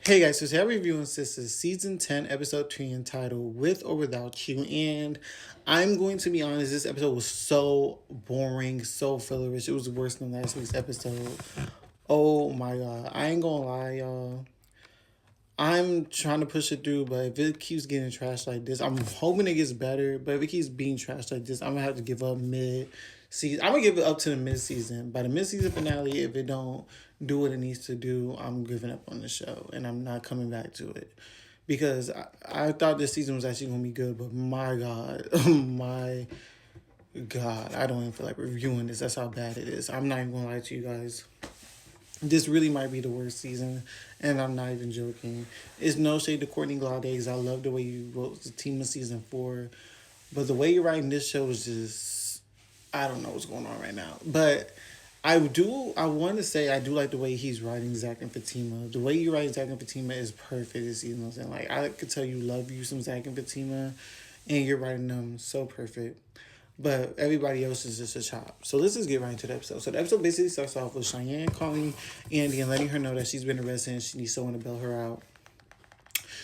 Hey guys, so today I'm reviewing Sistas Season 10, Episode 3, entitled With or Without You. And I'm going to be honest, this episode was so boring, so fillerish. It was worse than last week's episode. Oh my god. I ain't gonna lie, y'all. I'm trying to push it through, but if it keeps getting trashed like this, I'm hoping it gets better. But if it keeps being trashed like this, I'm gonna have to give up mid season. I'm gonna give it up to the mid season. By the mid season finale, if it don't do what it needs to do, I'm giving up on the show and I'm not coming back to it. Because I thought this season was actually gonna be good, but my God, my God, I don't even feel like reviewing this. That's how bad it is. I'm not even gonna lie to you guys. This really might be the worst season, and I'm not even joking. It's no shade to Courtney Glades. I love the way you wrote the team of season 4, but the way you're writing this show is just, I don't know what's going on right now. But I want to say I do like the way he's writing Zach and Fatima. The way you write Zach and Fatima is perfect this season. I'm saying, like, I could tell you love you some Zach and Fatima, and you're writing them so perfect. But everybody else is just a chop. So let's just get right into the episode. So the episode basically starts off with Cheyenne calling Andy and letting her know that she's been arrested and she needs someone to bail her out.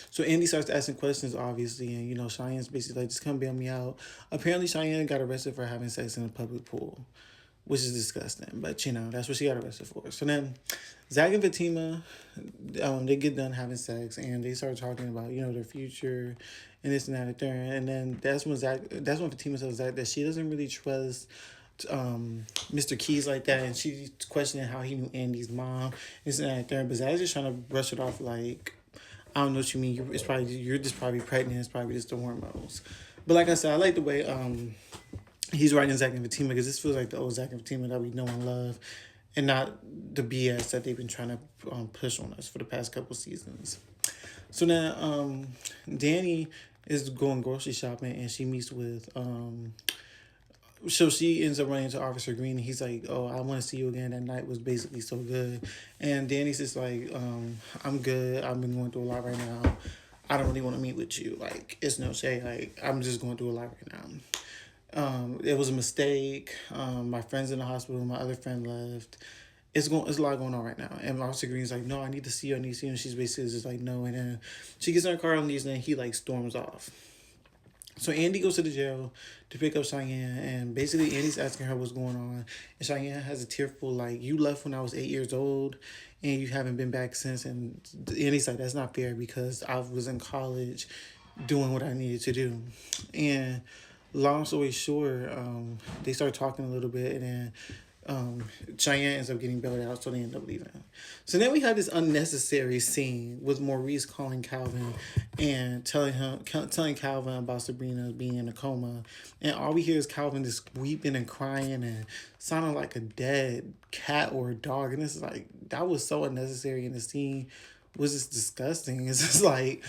So Andy starts asking questions, obviously, and Cheyenne's basically like, just come bail me out. Apparently Cheyenne got arrested for having sex in a public pool, which is disgusting. But that's what she got arrested for. So then Zach and Fatima, they get done having sex and they start talking about, their future and this and that and third. And then that's when Fatima tells Zach that she doesn't really trust Mr. Keys like that, and she's questioning how he knew Andy's mom, this and that and third. But Zach's just trying to brush it off like, I don't know what you mean. You're just probably pregnant. It's probably just the hormones. But like I said, I like the way he's writing Zach and Fatima because this feels like the old Zach and Fatima that we know and love, and not the BS that they've been trying to push on us for the past couple seasons. So now Danny is going grocery shopping and she meets with so she ends up running into Officer Green and he's like, oh, I want to see you again. That night was basically so good. And Danny's just like, I'm good. I've been going through a lot right now. I don't really want to meet with you. Like, it's no shade. Like, I'm just going through a lot right now. It was a mistake. My friend's in the hospital. My other friend left. It's a lot going on right now. And Officer Green's like, no, I need to see you. I need to see you. And she's basically just like, no. And then she gets in her car and leaves, and then he like storms off. So Andy goes to the jail to pick up Cheyenne, and basically Andy's asking her what's going on. And Cheyenne has a tearful, like, you left when I was 8 years old, and you haven't been back since. And Andy's like, that's not fair because I was in college doing what I needed to do. And long story short, they start talking a little bit, and then Cheyenne ends up getting bailed out, so they end up leaving. So then we have this unnecessary scene with Maurice calling Calvin and telling Calvin about Sabrina being in a coma, and all we hear is Calvin just weeping and crying and sounding like a dead cat or a dog, and this is like, that was so unnecessary, and the scene was just disgusting. It's just like,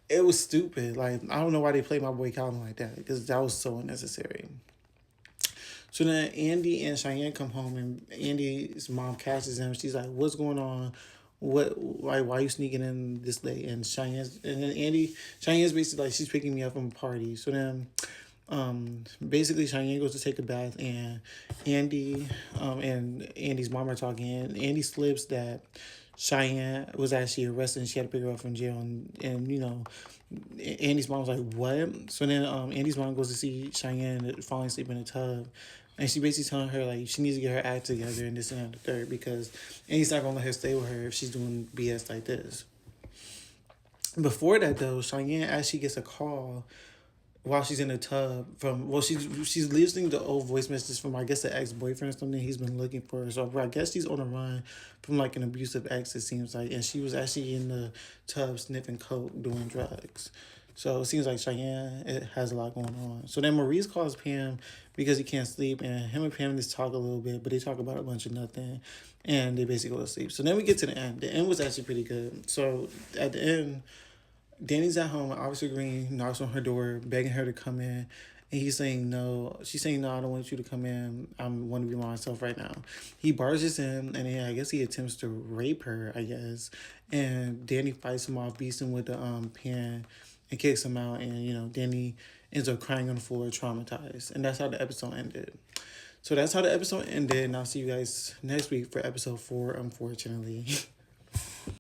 it was stupid. Like, I don't know why they played my boy Calvin like that because that was so unnecessary. So then Andy and Cheyenne come home and Andy's mom catches him. She's like, what's going on? Why are you sneaking in this late? And Cheyenne's basically like, she's picking me up from a party. So then basically Cheyenne goes to take a bath and Andy and Andy's mom are talking, and Andy slips that Cheyenne was actually arrested and she had to pick her up from jail, and Andy's mom was like, what? So then Andy's mom goes to see Cheyenne falling asleep in a tub, and she basically telling her like she needs to get her act together and this and the third because Andy's not gonna let her stay with her if she's doing BS like this. Before that though, Cheyenne actually gets a call while she's in the tub from, well, she's listening to old voice messages from, I guess, the ex-boyfriend or something. He's been looking for her. So I guess she's on the run from like an abusive ex, it seems like, and she was actually in the tub sniffing coke, doing drugs. So it seems like Cheyenne, it has a lot going on. So then Maurice calls Pam because he can't sleep, and him and Pam just talk a little bit, but they talk about a bunch of nothing, and they basically go to sleep. So then we get to the end. The end was actually pretty good. So at the end, Danny's at home, and Officer Green knocks on her door, begging her to come in. And he's saying no. She's saying, no, I don't want you to come in. I want to be by myself right now. He barges in, and then I guess he attempts to rape her, I guess. And Danny fights him off, beats him with the pen, and kicks him out. And, Danny ends up crying on the floor, traumatized. And that's how the episode ended. So that's how the episode ended. And I'll see you guys next week for episode 4, unfortunately.